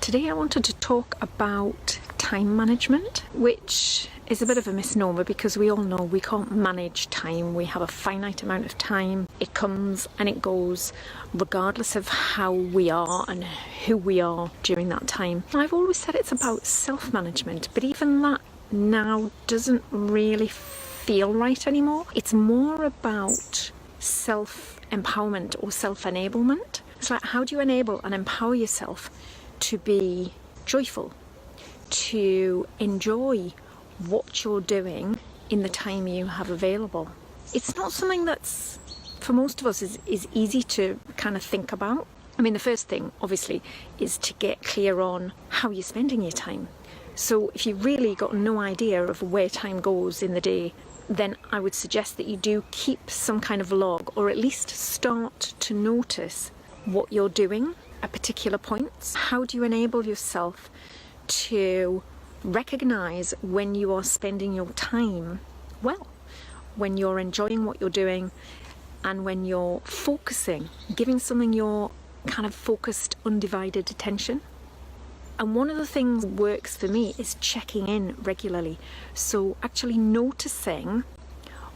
Today I wanted to talk about time management, which is a bit of a misnomer because we all know we can't manage time. We have a finite amount of time. It comes and it goes regardless of how we are and who we are during that time. I've always said it's about self-management, but even that now doesn't really feel right anymore. It's more about self-empowerment or self-enablement. It's like, how do you enable and empower yourself to be joyful, to enjoy what you're doing in the time you have available? It's not something that's, for most of us, is easy to kind of think about. I mean, the first thing, obviously, is to get clear on how you're spending your time. So if you've really got no idea of where time goes in the day, then I would suggest that you do keep some kind of log, or at least start to notice what you're doing at particular points. How do you enable yourself to recognize when you are spending your time well, when you're enjoying what you're doing, and when you're focusing, giving something your kind of focused, undivided attention? And one of the things that works for me is checking in regularly. So actually noticing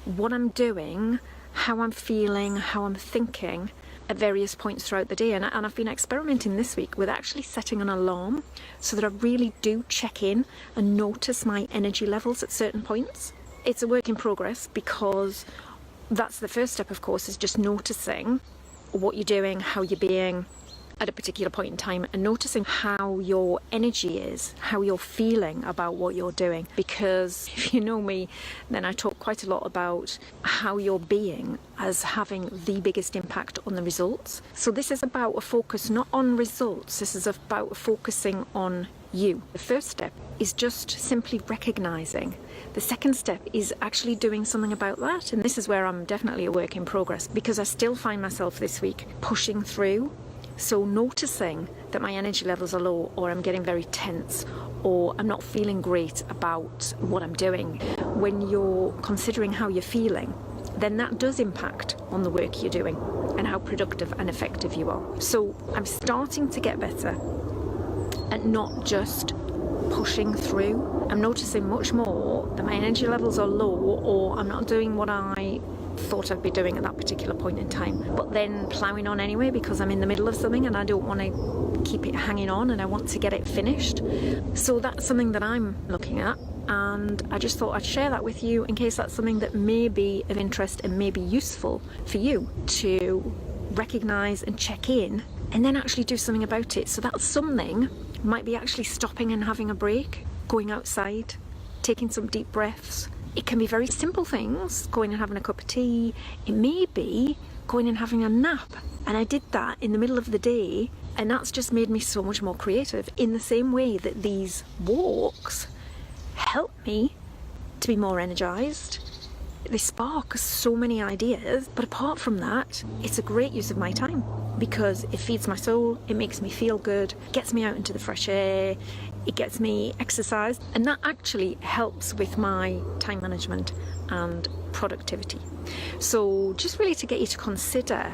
what I'm doing, how I'm feeling, how I'm thinking at various points throughout the day. And I've been experimenting this week with actually setting an alarm so that I really do check in and notice my energy levels at certain points. It's a work in progress because that's the first step, of course, is just noticing what you're doing, how you're being at a particular point in time, and noticing how your energy is, how you're feeling about what you're doing. Because if you know me, then I talk quite a lot about how you're being as having the biggest impact on the results. So this is about a focus not on results, this is about focusing on you. The first step is just simply recognizing. The second step is actually doing something about that. And this is where I'm definitely a work in progress, because I still find myself this week pushing through. So noticing that my energy levels are low, or I'm getting very tense, or I'm not feeling great about what I'm doing. When you're considering how you're feeling, then that does impact on the work you're doing and how productive and effective you are. So I'm starting to get better at not just pushing through. I'm noticing much more that my energy levels are low, or I'm not doing what I thought I'd be doing at that particular point in time, but then ploughing on anyway because I'm in the middle of something and I don't want to keep it hanging on and I want to get it finished. So that's something that I'm looking at, and I just thought I'd share that with you in case that's something that may be of interest and may be useful for you to recognize and check in and then actually do something about it. So that something might be actually stopping and having a break, going outside, taking some deep breaths. It can be very simple things, going and having a cup of tea. It may be going and having a nap. And I did that in the middle of the day, and that's just made me so much more creative, in the same way that these walks help me to be more energized. They spark so many ideas, but apart from that, it's a great use of my time because it feeds my soul, it makes me feel good, gets me out into the fresh air, it gets me exercised, and that actually helps with my time management and productivity. So just really to get you to consider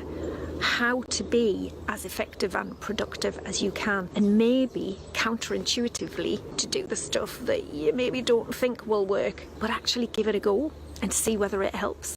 how to be as effective and productive as you can, and maybe counterintuitively to do the stuff that you maybe don't think will work, but actually give it a go and see whether it helps.